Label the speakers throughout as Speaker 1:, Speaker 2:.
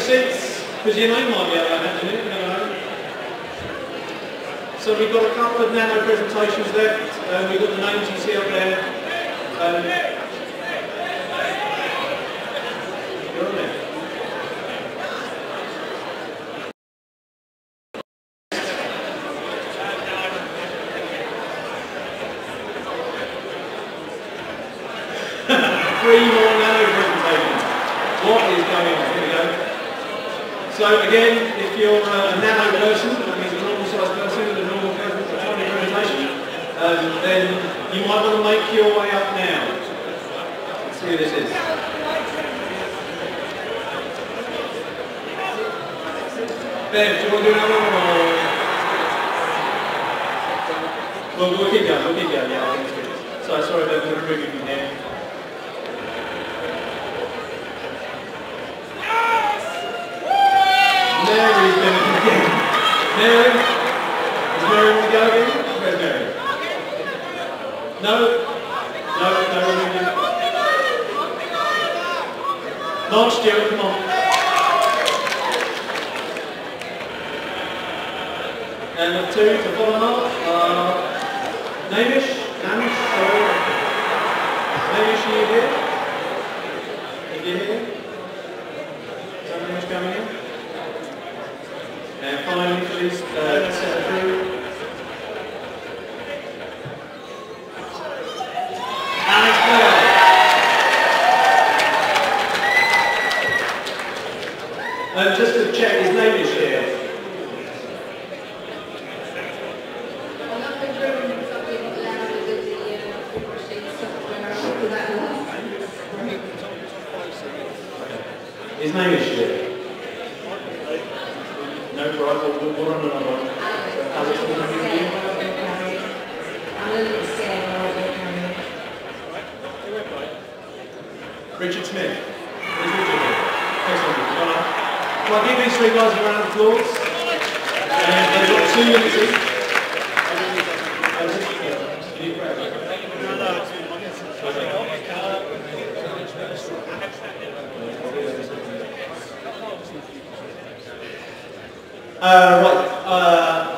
Speaker 1: seats, because your name might be out there, isn't it? You never know. So we've got a couple of nano presentations left. We've got the names you see up there. You're on there. Three more nano presentations. What is going on? Here we go. So again, if you're a nano person, that means a normal sized person with a normal presentation, then you might want to make your way up now. Let's see who this is. Ben, do you want to do another one? Or... We'll keep going, yeah, I think it's good. So, sorry, Ben, we'll remove you from here. Mary's going to begin. Mary? Is Mary want to go again? Where's Mary? No? No, Lord Stewart, come on. And the two to follow up are Namish, sorry. Namish, are you here? Are you here? Is that Namish coming in? And finally, please set through. And it's clear. Just to check, his name is here. His name is here. No, right, we'll run another one. Alex, what are you doing? I'm a little scared. Richard Smith. Where's Richard here? Excellent. Well, I'll give these three guys a round of applause. And they've got 2 minutes each.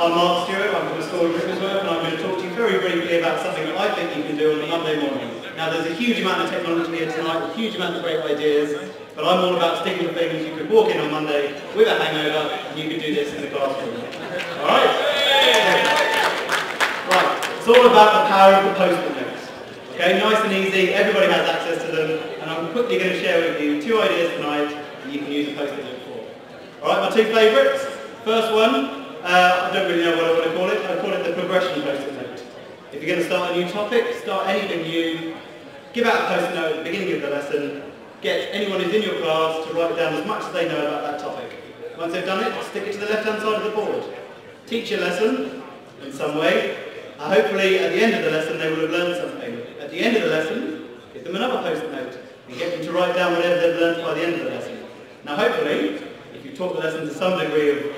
Speaker 1: I'm Mark Stewart, I'm from the School of Gridlock, and I'm going to talk to you very briefly about something that I think you can do on a Monday morning. Now there's a huge amount of technology here tonight, a huge amount of great ideas, but I'm all about sticking to things you could walk in on Monday with a hangover, and you could do this in the classroom. Alright? Right, it's all about the power of the post-it notes. Okay, nice and easy, everybody has access to them, and I'm quickly going to share with you 2 ideas tonight that you can use a post-it note for. Alright, my 2 favourites. First one, I don't really know what I want to call it. I call it the progression post-it note. If you're going to start a new topic, start anything new, give out a post-it note at the beginning of the lesson, get anyone who's in your class to write down as much as they know about that topic. Once they've done it, stick it to the left-hand side of the board. Teach your lesson in some way. Hopefully, at the end of the lesson, they will have learned something. At the end of the lesson, give them another post-it note and get them to write down whatever they've learned by the end of the lesson. Now, hopefully, if you've taught the lesson to some degree of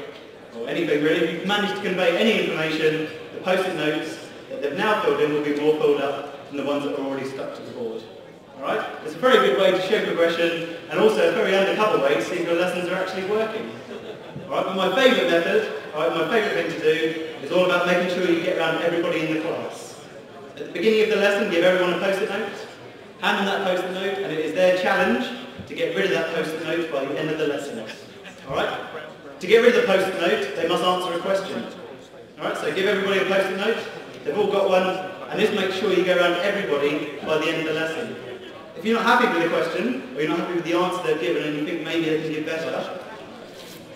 Speaker 1: or anything really, if you've managed to convey any information, the post-it notes that they've now filled in will be more filled up than the ones that are already stuck to the board. Alright? It's a very good way to show progression, and also a very undercover way to see if your lessons are actually working. Alright, but my favourite method, my favourite thing to do, is all about making sure you get around everybody in the class. At the beginning of the lesson, give everyone a post-it note, hand them that post-it note, and it is their challenge to get rid of that post-it note by the end of the lesson. Alright? To get rid of the post-it note, they must answer a question. Alright, so give everybody a post-it note, they've all got one, and just make sure you go around everybody by the end of the lesson. If you're not happy with the question, or you're not happy with the answer they've given and you think maybe they can give better,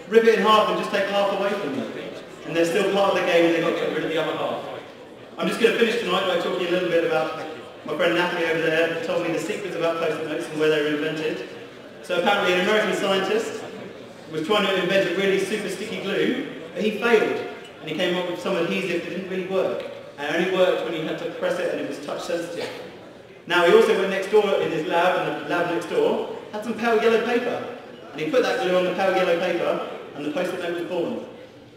Speaker 1: rip it in half and just take half away from them. And they're still part of the game and they've got to get rid of the other half. I'm just going to finish tonight by talking a little bit about my friend Natalie over there who told me the secrets about post-it notes and where they were invented. So apparently an American scientist was trying to invent a really super sticky glue, but he failed. And he came up with some adhesive that didn't really work. And it only worked when you had to press it and it was touch sensitive. Now he also went next door in his lab, and the lab next door had some pale yellow paper. And he put that glue on the pale yellow paper, and the post-it note was born.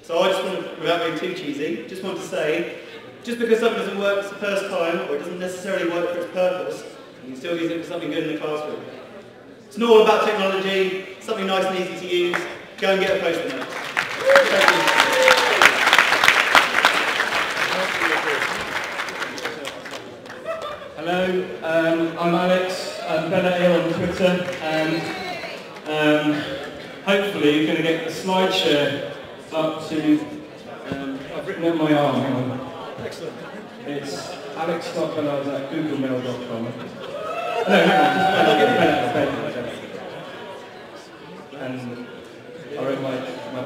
Speaker 1: So I just want to, without being too cheesy, just want to say, just because something doesn't work the first time, or it doesn't necessarily work for its purpose, you can still use it for something good in the classroom. It's not all about technology, something nice and easy to use, go and get a post-it note. Thank you.
Speaker 2: Hello, I'm Alex, I'm Bellars on Twitter, and hopefully you're going to get the slide share up to, I've written it on my arm, hang on. Excellent. It's alex.bellars@googlemail.com. No, hang on, just and I wrote my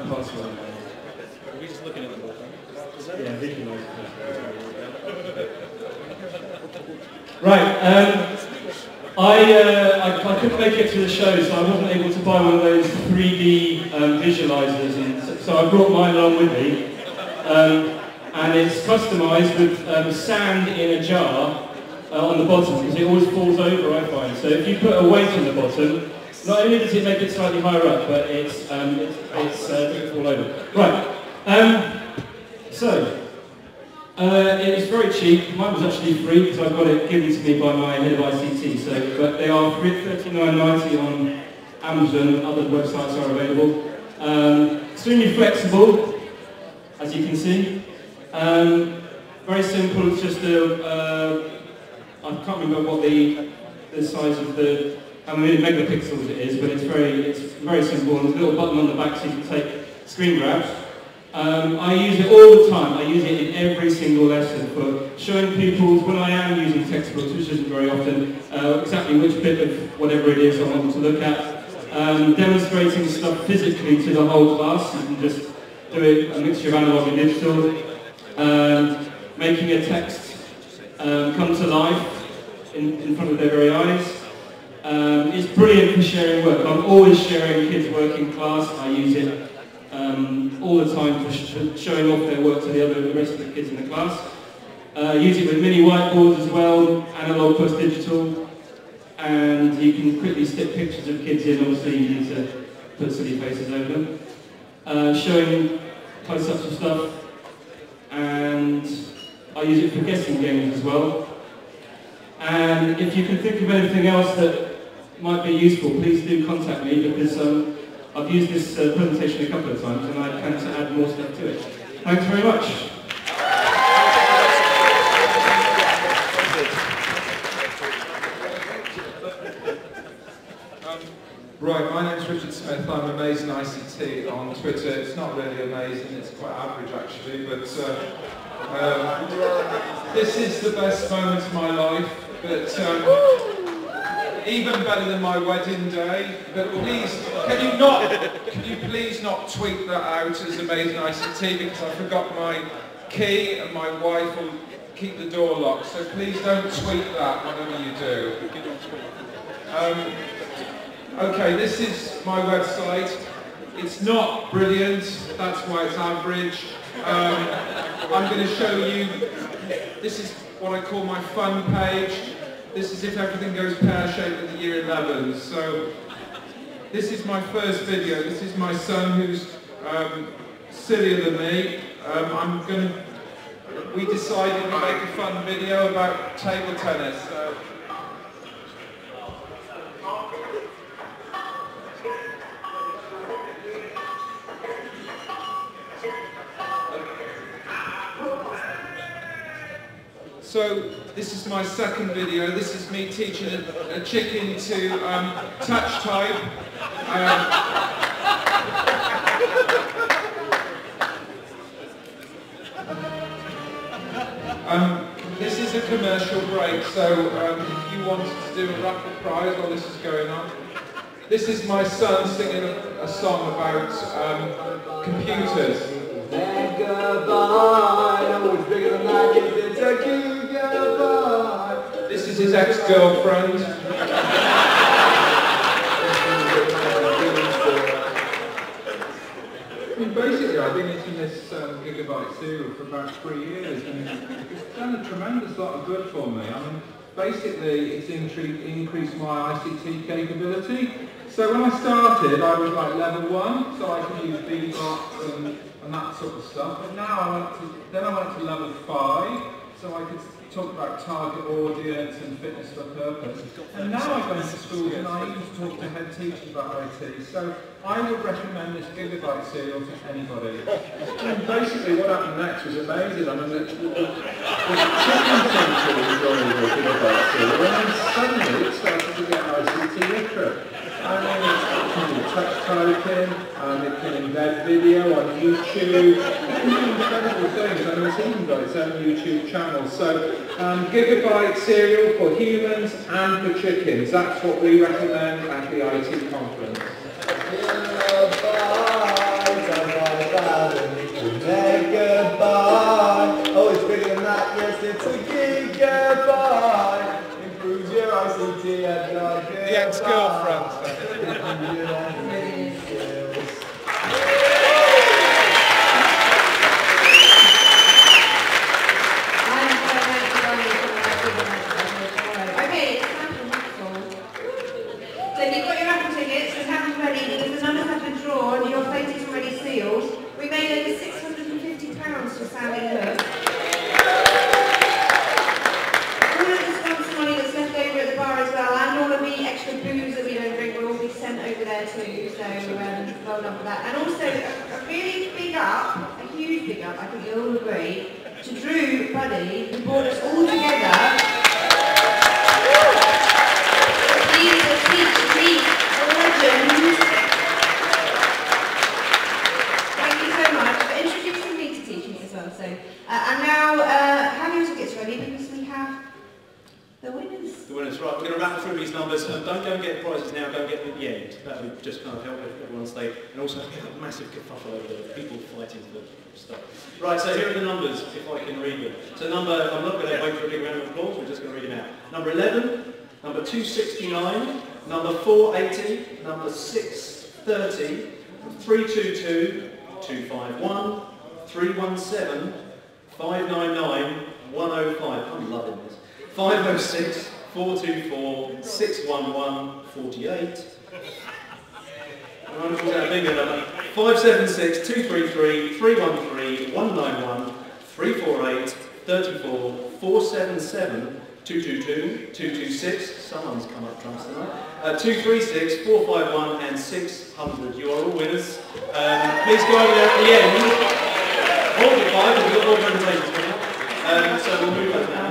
Speaker 2: password.
Speaker 3: Are we just looking at the book?
Speaker 2: Yeah, Visualiser. Right, I couldn't make it to the show, so I wasn't able to buy one of those 3D visualizers, and so I brought mine along with me. And it's customised with sand in a jar on the bottom, because it always falls over, I find. So if you put a weight on the bottom, not only does it make it slightly higher up, but it doesn't fall over. Right. It was very cheap. Mine was actually free because I got it given to me by my head of ICT. But they are $39.90 on Amazon. Other websites are available. Extremely flexible, as you can see. Very simple. It's just I can't remember what the size of how many megapixels it is, but it's very simple. There's a little button on the back so you can take screen grabs. I use it all the time. I use it in every single lesson for showing pupils, when I am using textbooks, which isn't very often, exactly which bit of whatever it is I want them to look at. Demonstrating stuff physically to the whole class. You can just do it a mixture of analog and digital. Making a text come to life in front of their very eyes. It's brilliant for sharing work. I'm always sharing kids' work in class. I use it all the time for showing off their work to the rest of the kids in the class. Use it with mini whiteboards as well, analog plus digital, and you can quickly stick pictures of kids in. Obviously you need to put silly faces over them. Showing close-ups of stuff, and I use it for guessing games as well. And if you can think of anything else that might be useful, please do contact me, because I've used this presentation a couple of times and I plan to add more stuff to it. Thanks very much.
Speaker 4: Right, my name's Richard Smith. I'm Amazing ICT on Twitter. It's not really amazing, it's quite average actually, but this is the best moment of my life, but even better than my wedding day. But please, can you please not tweet that out as Amazing ICT, because I forgot my key and my wife will keep the door locked. So please don't tweet that, whatever you do. Okay, this is my website. It's not brilliant, that's why it's average. I'm going to show you, this is what I call my fun page. This is if everything goes pear-shaped in the year 11s. So this is my first video. This is my son who's sillier than me. We decided to make a fun video about table tennis. So this is my second video. This is me teaching a chicken to touch type. This is a commercial break, so if you wanted to do a rapid prize while this is going on. This is my son singing a song about computers. Megabyte, oh, it's bigger than that, it's a gigabyte. This is his ex-girlfriend. I mean, basically, I've been using this gigabyte serial for about 3 years, and it's done a tremendous lot of good for me. I mean, basically, it's increased my ICT capability. So when I started, I was like level 1, so I could use Bellars and that sort of stuff. But now I went to level 5, so I could talk about target audience and fitness for purpose. And now I go into schools and I even talk to head teachers about IT. So I would recommend this Gigabyte serial to anybody. And basically what happened next was amazing. I mean, the chicken teacher was enjoying the Gigabyte serial, and then suddenly it started to get ICT literate. I mean, it can do text typing, it can embed video on YouTube, it can do incredible things, and it's even got its own YouTube channel. So, Gigabyte cereal for humans and for chickens, that's what we recommend at the IT conference.
Speaker 1: Megabyte. Oh, it's bigger than that, yes, it's a gigabyte. Improves your ICT and your
Speaker 4: The ex-girlfriend.
Speaker 5: We made over £650 for Sally Hook. All of the sponsor money that's left over at the bar as well, and all of the extra booze that we don't drink will all be sent over there too, so well done for that. And also a really big up, a huge big up, I think you'll all agree, to Drew Buddie, who brought us all together. He's a TeachMeet legend. So, and now, having your tickets ready because we have the winners.
Speaker 3: The winners, right. We're going to rattle through these numbers. Don't go and get prizes now, go and get them at the end. That would just kind of help everyone stay. And also, a massive kerfuffle over the people fighting for the stuff. Right, so here are the numbers, if I can read them. So number, I'm not going to wait for a big round of applause, we're just going to read them out. Number 11, number 269, number 480, number 630, 322, 251, 317, 599, 105, I'm loving this, 506, 424, 611, 48, 576, 233, 313, 191, 348, 34, 477, 222, 226, someone's come up trumps tonight, 236, 451 and 600. You are all winners. Please go over there at the end. Hold the 5 and we've got more presentations coming up. So we'll move those now.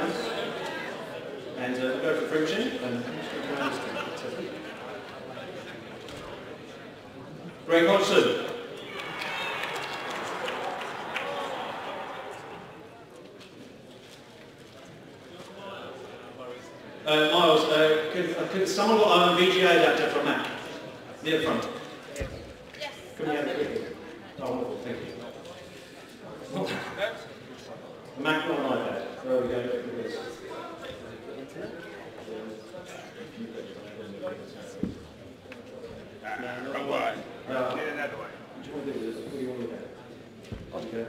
Speaker 3: And we'll go for fruit machine. Greg Hodgson. Miles, could someone got a VGA adapter from Mac? Near the front.
Speaker 5: Yes.
Speaker 3: Could we have it quickly? Oh, wonderful, thank you. Mac, not an iPad. There we go.
Speaker 6: Wrong way. Get another way.
Speaker 3: What do you want to do with this? What do you want to look at? Okay.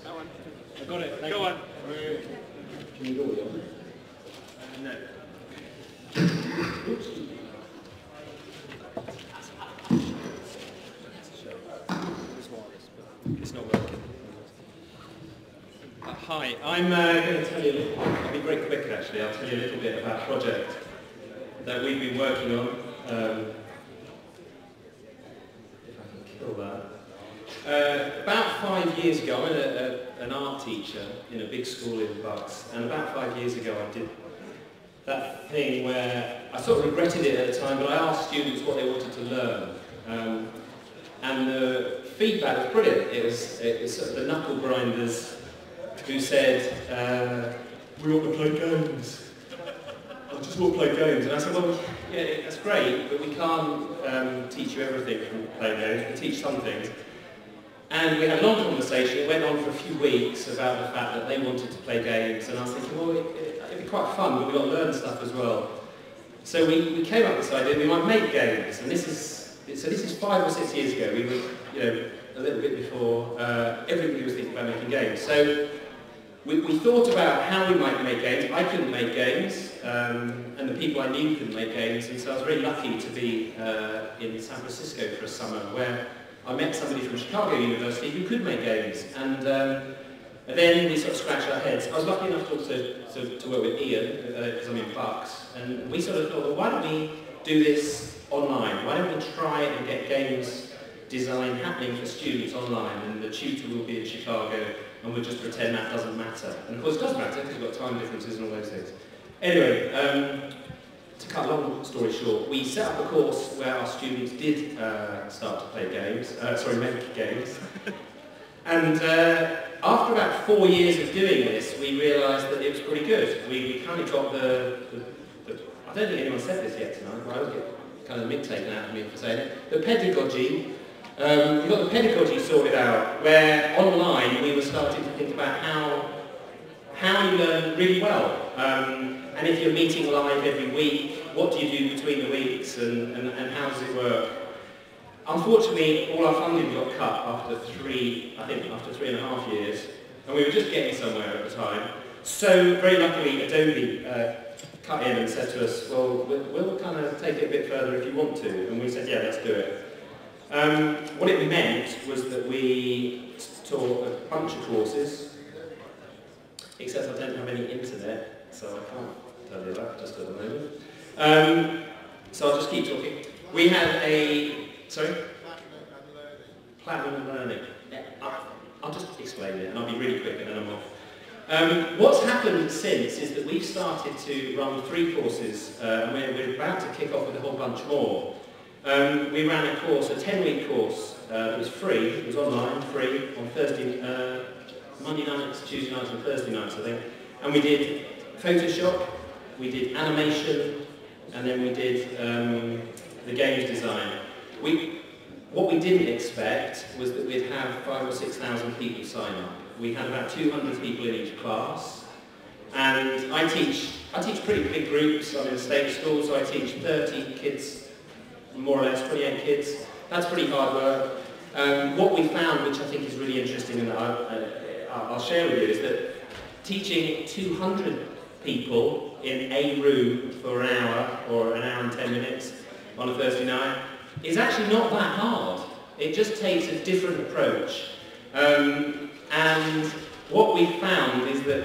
Speaker 6: That one.
Speaker 3: I got it.
Speaker 6: Go on.
Speaker 3: Can you go with it?
Speaker 6: No.
Speaker 3: Oops. It's not working. Hi, I'm going to tell you, I'll be very quick actually, I'll tell you a little bit about a project that we've been working on. If I can kill that. About 5 years ago, I'm an art teacher in a big school in Bucks, and about 5 years ago I did that thing where I sort of regretted it at the time, but I asked students what they wanted to learn. And the feedback was brilliant. It was sort of the knuckle grinders who said, we want to play games. I just want to play games. And I said, well, yeah, that's great, but we can't teach you everything from playing games. We can teach some things. And we had a long conversation. It went on for a few weeks about the fact that they wanted to play games. And I was thinking, well, it'd be quite fun, but we've got to learn stuff as well. So we came up with this idea we might make games. And this is 5 or 6 years ago. We were, a little bit before everybody was thinking about making games. So we thought about how we might make games. I couldn't make games, and the people I knew couldn't make games, and so I was very lucky to be in San Francisco for a summer where I met somebody from Chicago University who could make games. And And then we sort of scratched our heads. I was lucky enough to also to work with Ian, because I'm in Bucks, and we sort of thought, well, why don't we do this online? Why don't we try and get games design happening for students online, and the tutor will be in Chicago, and we'll just pretend that doesn't matter. And of course it does matter, because we've got time differences and all those things. Anyway, to cut a long story short, we set up a course where our students did start to play games, make games. And after about 4 years of doing this, we realised that it was pretty good. We kind of got the I don't think anyone said this yet tonight, but I always get kind of the mick taken out of me for saying it. The pedagogy, we got the pedagogy sorted out, where online we were starting to think about how you learn really well. And if you're meeting live every week, what do you do between the weeks, and how does it work? Unfortunately, all our funding got cut after after 3.5 years, and we were just getting somewhere at the time. So, very luckily, Adobe cut in and said to us, well, we'll kind of take it a bit further if you want to, and we said, yeah, let's do it. What it meant was that we taught a bunch of courses, except I don't have any internet, so I can't tell you that just at the moment. So I'll just keep talking. We had sorry? Platinum Learning. Yeah, I'll just explain it, and I'll be really quick, and then I'm off. What's happened since is that we've started to run 3 courses, and we're about to kick off with a whole bunch more. We ran a course, a 10-week course, that was free, it was online, free, on Monday nights, Tuesday nights and Thursday nights, I think. And we did Photoshop, we did animation, and then we did the games design. What we didn't expect was that we'd have 5,000 or 6,000 people sign up. We had about 200 people in each class, and I teach pretty big groups. I'm in a state school, so I teach 30 kids, more or less 28 kids. That's pretty hard work. What we found, which I think is really interesting, and I'll share with you, is that teaching 200 people in a room for an hour or an hour and 10 minutes on a Thursday night is actually not that hard. It just takes a different approach. And what we found is that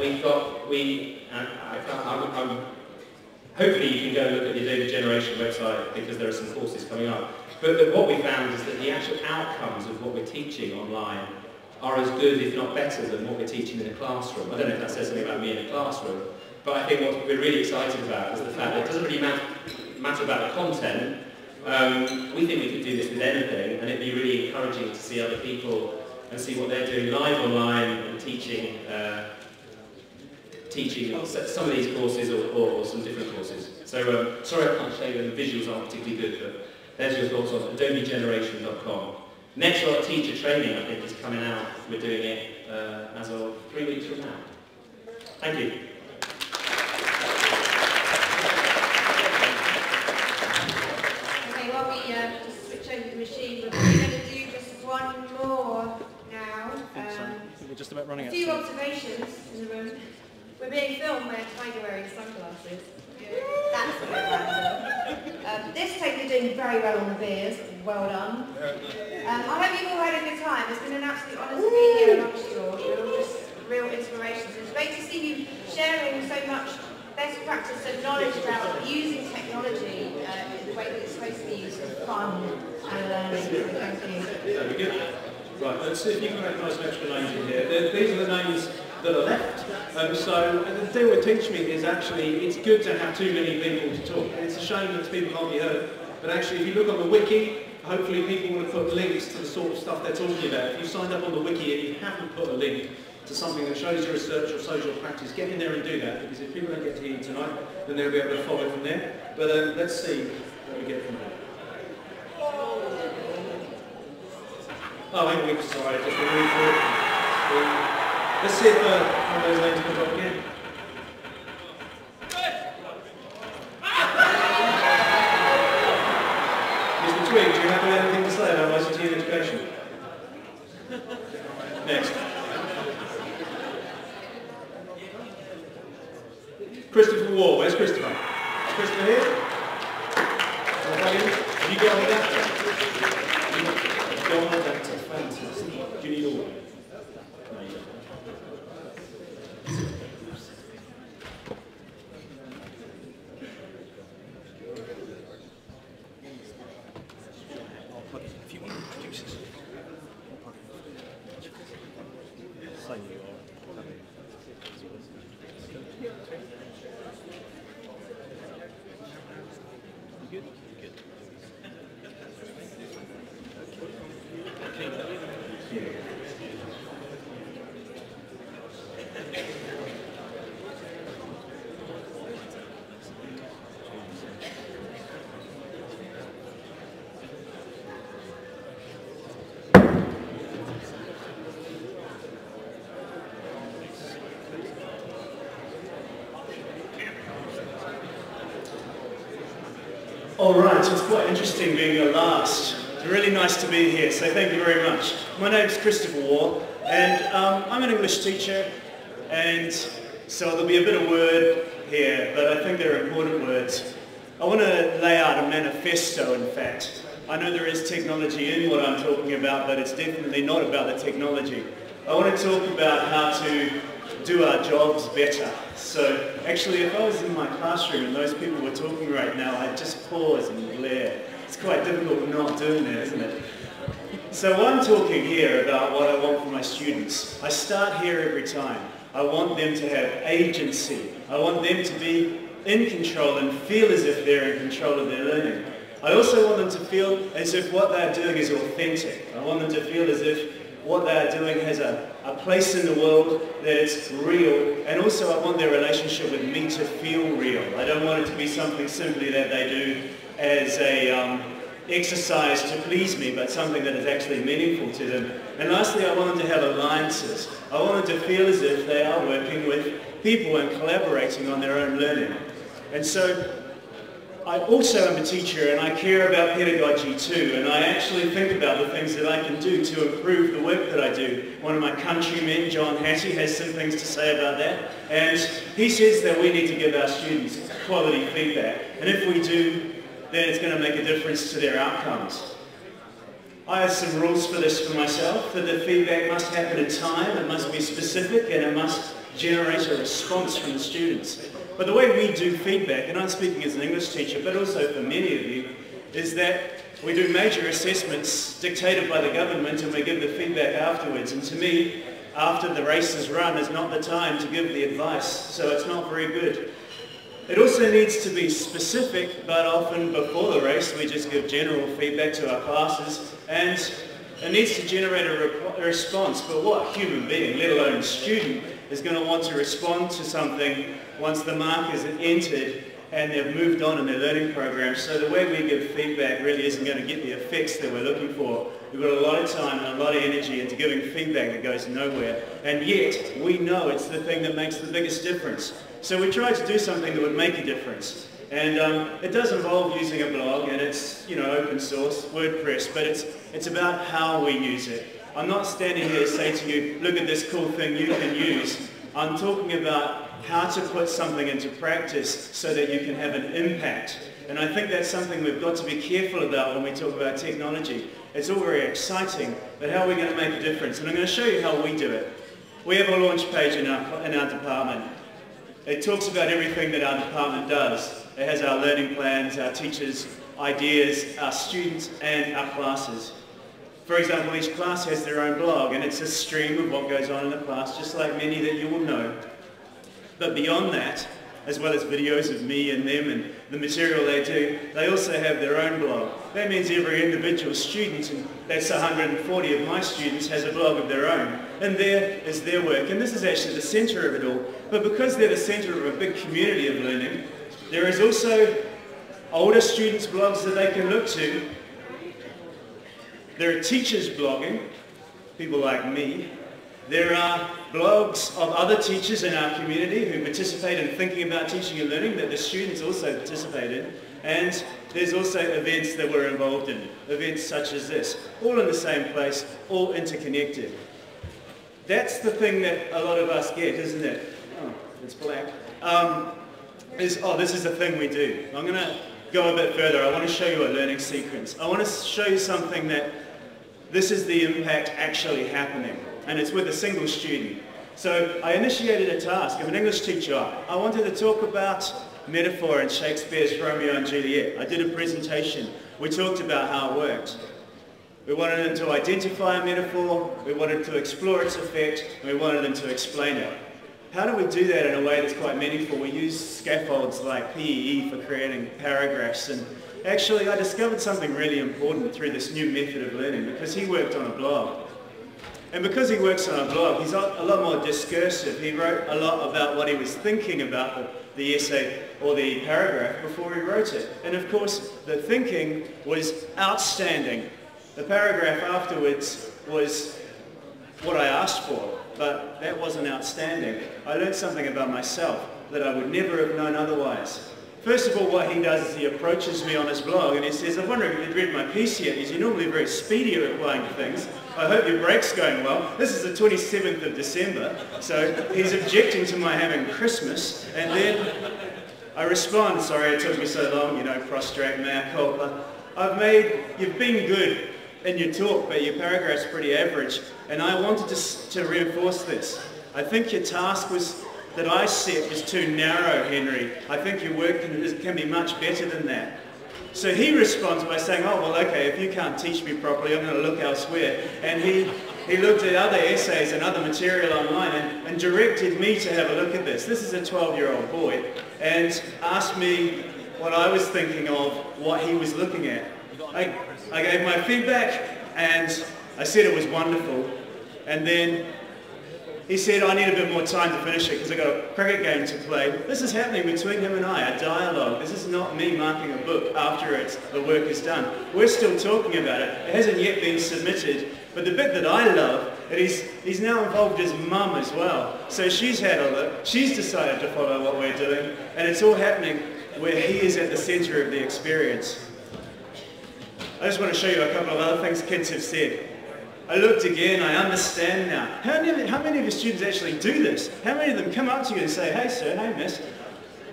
Speaker 3: hopefully you can go and look at the Adobe Generation website, because there are some courses coming up. But what we found is that the actual outcomes of what we're teaching online are as good, if not better, than what we're teaching in a classroom. I don't know if that says something about me in a classroom, but I think what we're really excited about is the fact that it doesn't really matter about the content. We think we could do this with anything, and it'd be really encouraging to see other people and see what they're doing live online and teaching some of these courses or some different courses. So sorry I can't show you, the visuals aren't particularly good, but there's your thoughts on adobegeneration.com. Next lot of teacher training, I think, is coming out. We're doing it as of 3 weeks from now. Thank you.
Speaker 5: Okay, while we just switch over the machine, we're going to do just one more now.
Speaker 1: We're just about running out.
Speaker 5: A few observations in the room. We're being filmed by a tiger wearing sunglasses. That's a bit random. This tape you're doing very well on the beers. Well done. I hope you've all had a good time. It's been an absolute honour to be here amongst you all. You're all just real inspirations. It's great to see you sharing so much best practice and knowledge about using technology in the way that it's supposed to be used for fun and learning. So thank you.
Speaker 1: Very good. Right, let's see if you can recognise some extra names in here. These are the names that are left. So the deal with TeachMeet is actually, it's good to have too many people to talk. It's a shame that people can't be heard. But actually, if you look on the wiki, hopefully people will have put links to the sort of stuff they're talking about. If you signed up on the wiki and you haven't put a link to something that shows your research or social practice, get in there and do that, because if people don't get to hear you tonight, then they'll be able to follow from there. But let's see what we get from there. Oh, hang on, sorry, just remove it. Let's see if one of those names comes up again. Mr. Twig, do you have anything to say about ICT and education? Next. Christopher Waugh, where's Christopher? Is Christopher here? Have you got an adapter? You've got an adapter, fantastic. Do you need all one? No, you don't. All right, it's quite interesting being the last. It's really nice to be here, so thank you very much. My name's Christopher Waugh, and I'm an English teacher, and so there'll be a bit of word here, but I think they're important words. I want to lay out a manifesto, in fact. I know there is technology in what I'm talking about, but it's definitely not about the technology. I want to talk about how to do our jobs better. So actually, if I was in my classroom and those people were talking right now, I'd just pause and glare. It's quite difficult not doing that, isn't it? So I'm talking here about what I want for my students. I start here every time. I want them to have agency. I want them to be in control and feel as if they're in control of their learning. I also want them to feel as if what they're doing is authentic. I want them to feel as if what they're doing has a place in the world, that it's real, and also I want their relationship with me to feel real. I don't want it to be something simply that they do as a exercise to please me, but something that is actually meaningful to them. And lastly, I want them to have alliances. I want them to feel as if they are working with people and collaborating on their own learning. And so I also am a teacher, and I care about pedagogy too, and I actually think about the things that I can do to improve the work that I do. One of my countrymen, John Hattie, has some things to say about that, and he says that we need to give our students quality feedback, and if we do, then it's going to make a difference to their outcomes. I have some rules for this for myself, that the feedback must happen in time, it must be specific, and it must generate a response from the students. But the way we do feedback, and I'm speaking as an English teacher, but also for many of you, is that we do major assessments dictated by the government and we give the feedback afterwards. And to me, after the race is run is not the time to give the advice, so it's not very good. It also needs to be specific, but often before the race we just give general feedback to our classes, and it needs to generate a response. But what human being, let alone student, is going to want to respond to something once the mark is entered and they've moved on in their learning program? So the way we give feedback really isn't going to get the effects that we're looking for. We've got a lot of time and a lot of energy into giving feedback that goes nowhere, and yet we know it's the thing that makes the biggest difference. So we tried to do something that would make a difference, and it does involve using a blog, and it's, you know, open source, WordPress, but it's about how we use it. I'm not standing here to say to you, look at this cool thing you can use. I'm talking about how to put something into practice so that you can have an impact. And I think that's something we've got to be careful about when we talk about technology. It's all very exciting, but how are we going to make a difference? And I'm going to show you how we do it. We have a launch page in our department. It talks about everything that our department does. It has our learning plans, our teachers' ideas, our students, and our classes. For example, each class has their own blog, and it's a stream of what goes on in the class, just like many that you will know. But beyond that, as well as videos of me and them and the material they do, they also have their own blog. That means every individual student, and that's 140 of my students, has a blog of their own. And there is their work. And this is actually the centre of it all. But because they're the centre of a big community of learning, there is also older students' blogs that they can look to. There are teachers blogging, people like me. There are blogs of other teachers in our community who participate in thinking about teaching and learning that the students also participate in. And there's also events that we're involved in, events such as this, all in the same place, all interconnected. That's the thing that a lot of us get, isn't it? Oh, it's black. This is the thing we do. I'm going to go a bit further. I want to show you a learning sequence. I want to show you something that this is the impact actually happening, and it's with a single student. So I initiated a task. I'm an English teacher. I wanted to talk about metaphor in Shakespeare's Romeo and Juliet. I did a presentation. We talked about how it worked.
Speaker 7: We wanted them to identify a metaphor, we wanted to explore its effect, and we wanted them to explain it. How do we do that in a way that's quite meaningful? We use scaffolds like PEE for creating paragraphs, and actually I discovered something really important through this new method of learning because he worked on a blog. And because he works on a blog, he's a lot more discursive. He wrote a lot about what he was thinking about the essay or the paragraph before he wrote it. And of course, the thinking was outstanding. The paragraph afterwards was what I asked for, but that wasn't outstanding. I learned something about myself that I would never have known otherwise. First of all, what he does is he approaches me on his blog and he says, I'm wondering if you've read my piece yet. He's normally very speedy at replying to things. I hope your break's going well. This is the 27th of December, so he's objecting to my having Christmas. And then I respond, sorry it took me so long, you know, prostrate, mea culpa. You've been good in your talk, but your paragraph's pretty average. And I wanted to reinforce this. I think your task that I set was too narrow, Henry. I think your work can be much better than that. So he responds by saying, oh, well, okay, if you can't teach me properly, I'm going to look elsewhere. And he looked at other essays and other material online and directed me to have a look at this. This is a 12-year-old boy, and asked me what I was thinking of, what he was looking at. I gave my feedback, and I said it was wonderful. And then he said, I need a bit more time to finish it because I've got a cricket game to play. This is happening between him and I, a dialogue. This is not me marking a book after the work is done. We're still talking about it. It hasn't yet been submitted. But the bit that I love, is he's now involved his mum as well. So she's had a look. She's decided to follow what we're doing. And it's all happening where he is at the centre of the experience. I just want to show you a couple of other things kids have said. I looked again, I understand now. How many of your students actually do this? How many of them come up to you and say, hey sir, hey miss,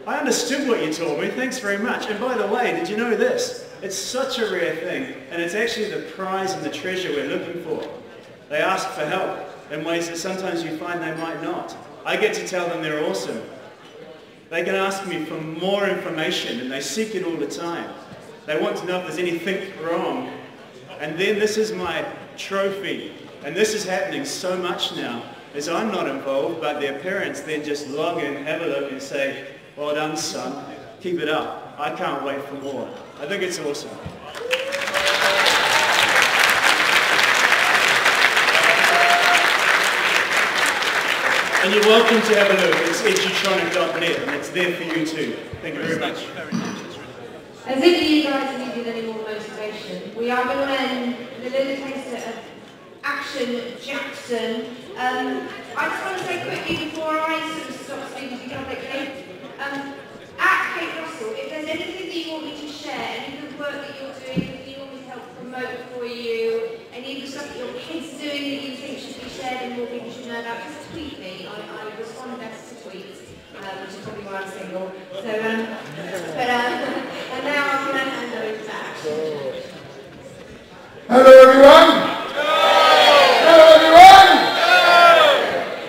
Speaker 7: I understood what you told me, thanks very much. And by the way, did you know this? It's such a rare thing, and it's actually the prize and the treasure we're looking for. They ask for help in ways that sometimes you find they might not. I get to tell them they're awesome. They can ask me for more information, and they seek it all the time. They want to know if there's anything wrong. And then this is my trophy, and this is happening so much now, as I'm not involved, but their parents then just log in, have a look and say, well done son, keep it up, I can't wait for more. I think it's awesome. And you're welcome to have a look, it's edutronic.net, and it's there for you too. Thank you very much.
Speaker 5: As if you guys needed any more motivation, we are going to end with a little taste of Action Jackson. I just want to say quickly before I sort of stop speaking, you can't at Kate Russell, if there's anything that you want me to share, any of the work that you're doing, anything you want me to help promote for you, any of the stuff that your kids are doing that you think should be shared and more people should know about, just tweet me. I respond best to tweets. Which is probably why I'm single. So, and now I'm going to hand over to Action.
Speaker 8: Hello everyone! Hello everyone!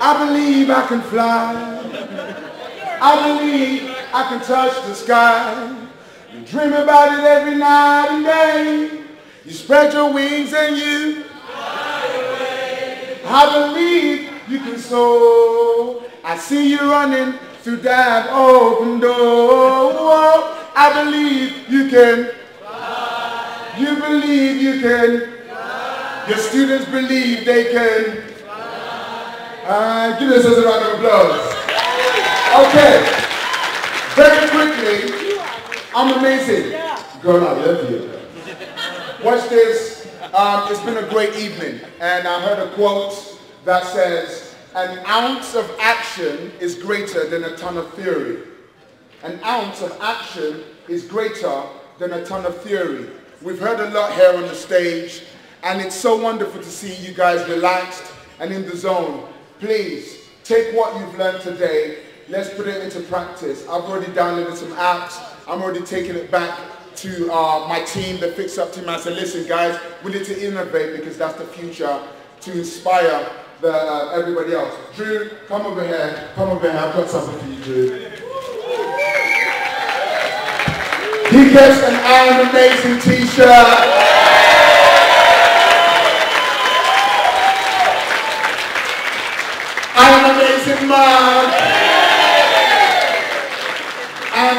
Speaker 8: I believe I can fly. I believe I can touch the sky. You dream about it every night and day. You spread your wings and you fly away. I believe you can soar. I see you running through that open door. I believe you can fly. You believe you can fly. Your students believe they can fly. Give yourselves a round of applause. Okay, very quickly, I'm amazing. Girl, I love you. Watch this. It's been a great evening, and I heard a quote that says, an ounce of action is greater than a ton of theory. An ounce of action is greater than a ton of theory. We've heard a lot here on the stage, and it's so wonderful to see you guys relaxed and in the zone. Please, take what you've learned today. Let's put it into practice. I've already downloaded some apps. I'm already taking it back to my team, the Fix Up team. I said, listen guys, we need to innovate because that's the future, to inspire everybody else. Drew, come over here. Come over here. I've got something for you, Drew. He gets an Arron amazing t-shirt.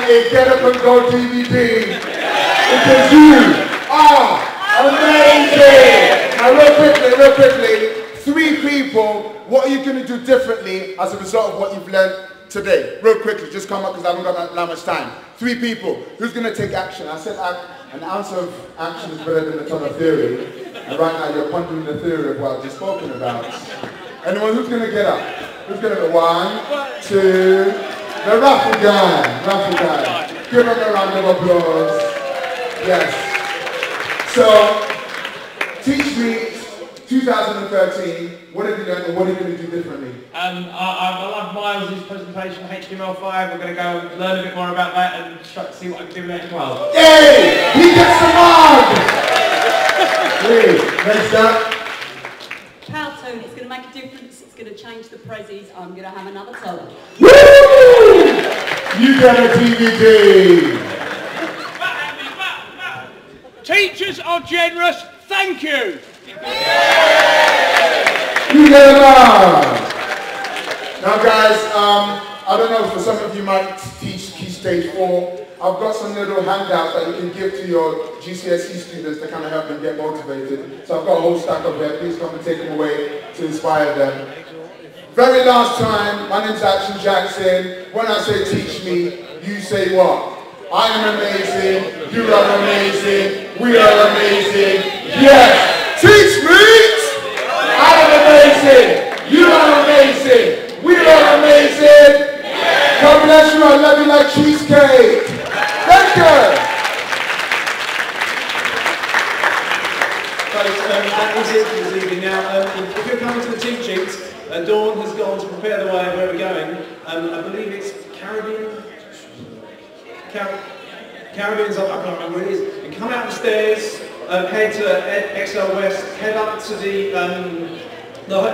Speaker 8: a Get Up and Go DVD because you are amazing. Now real quickly, 3 people, what are you going to do differently as a result of what you've learned today? Real quickly, just come up because I haven't got that much time. 3 people, who's going to take action? I said an ounce of action is better than a ton of theory. And right now you're pondering the theory of what I've just spoken about. Anyone who's going to get up? Who's going to go? 1, 2, the raffle guy. Give him a round of applause. Yes. So, TeachMeet 2013, what have you learned and what are you going to do differently?
Speaker 9: I love Miles' presentation, HTML5. We're going to go learn a bit more about that and see what I can do with HTML.
Speaker 8: Yay! He gets the mug! Next up.
Speaker 10: Power tone, it's going to make a difference. It's going to change the prezzies. I'm going to have another tone.
Speaker 8: Woo! You get a DVD.
Speaker 6: Teachers are generous. Thank you.
Speaker 8: You get a mug. Now guys, I don't know, for some of you might teach Key Stage 4. I've got some little handouts that you can give to your GCSE students to kind of help them get motivated. So I've got a whole stack of them. Please come and take them away to inspire them. Very last time, my name's Action Jackson. When I say teach me, you say what? I am amazing, you are amazing, we are amazing. Yes! Teach me! I am amazing, you are amazing, we are amazing. God bless you, I love you like cheesecake. Thank you!
Speaker 7: That is it for this evening. Now, if you're coming to the team sheets, Dawn has gone to prepare the way of where we're going. I believe it's Caribbean. Caribbean's up, I can't remember where it is. You come out the stairs, head to XL West, head up to the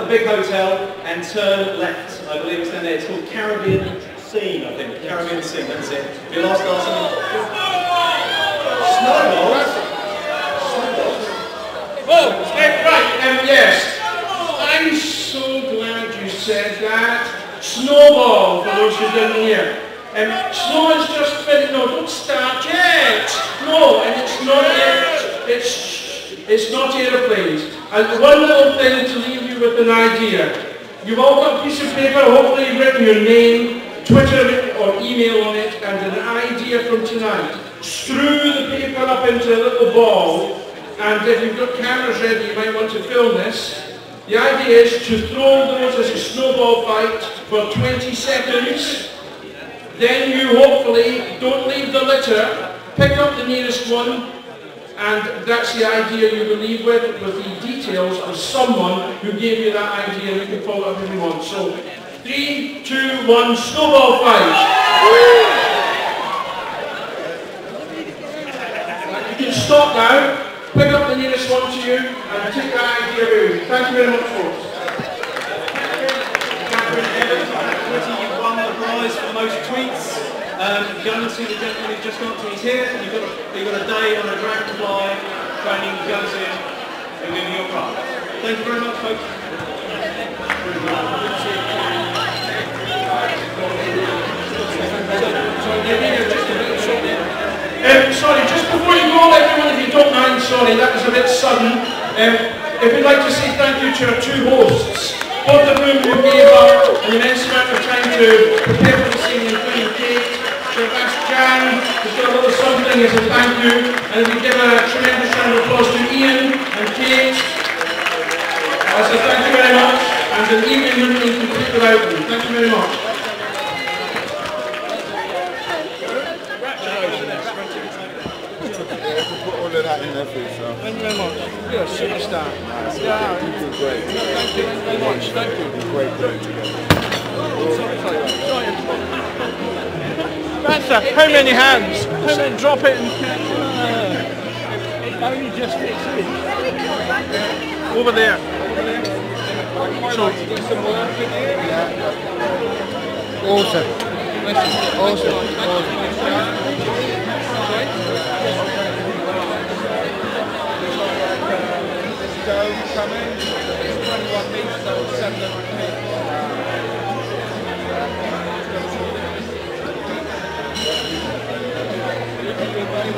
Speaker 7: big hotel and turn left. I believe it's down there. It's called Caribbean Scene, I think. Caribbean Scene, that's it. If you're lost, ask Snowballs?
Speaker 4: Oh, right, yes. I'm so glad you said that. Snowball, for those who didn't hear. Snow is just finished. No, don't start yet. No, and it's not aeroplanes. And one little thing to leave you with an idea. You've all got a piece of paper, hopefully you've written your name, Twitter or email on it, and an idea from tonight. Strew the paper up into a little ball, and if you've got cameras ready, you might want to film this. The idea is to throw those as a snowball fight for 20 seconds. Then you hopefully don't leave the litter, pick up the nearest one, and that's the idea you will leave with the details of someone who gave you that idea, and you can follow up if you want. So, 3, 2, 1, snowball fight. You can stop now, pick up the nearest one to you, and take that idea away. Thank you very much, folks.
Speaker 7: You've won the prize for most tweets. Go and see the gentleman who's just got to his here. You've got a day on a dragonfly training goes in and give you your prize. Thank you very much, folks.
Speaker 4: Sorry, just before you go, everyone, if you don't mind, sorry, that was a bit sudden. If we'd like to say thank you to our 2 hosts, both of whom who gave up an immense amount of time to prepare for the scene, including Kate. We've asked Jan to do a little something as a thank you, and we give a tremendous round of applause to Ian and Kate. I say thank you very much, and the evening wouldn't be complete without them. Thank you very much.
Speaker 6: Thank you very much. You're a superstar. Yeah, you did great. Thank you very much. Thank you. Great putting together. That's how many hands? How many? Drop it and only just fix it. Over there. So, awesome. Come in, 21 metres, so 700 metres.
Speaker 4: Yeah,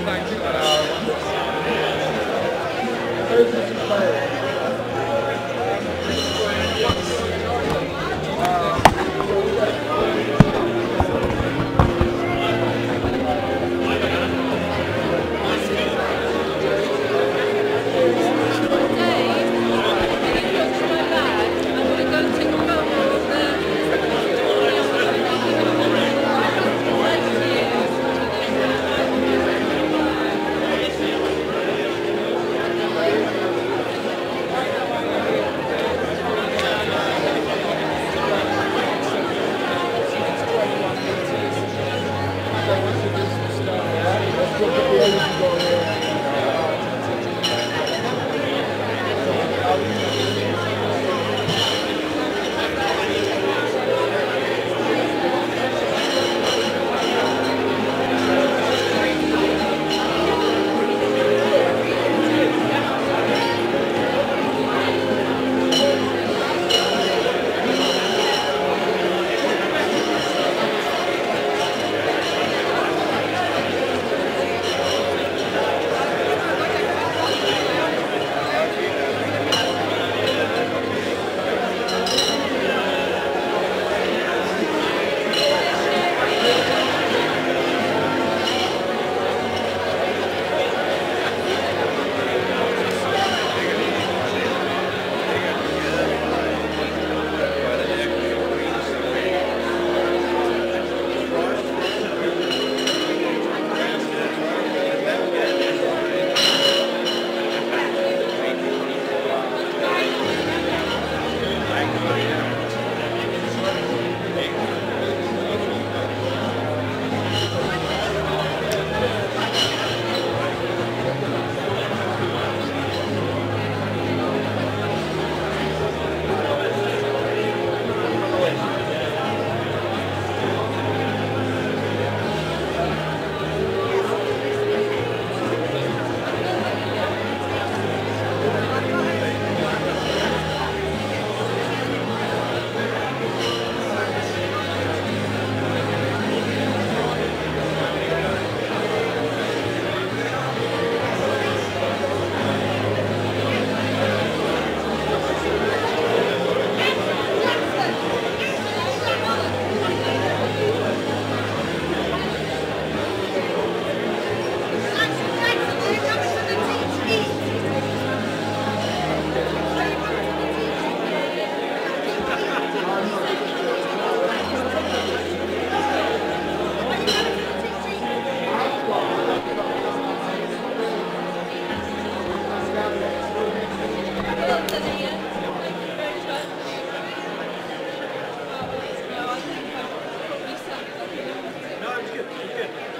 Speaker 4: thanks for that,
Speaker 7: No, it was good. It was good.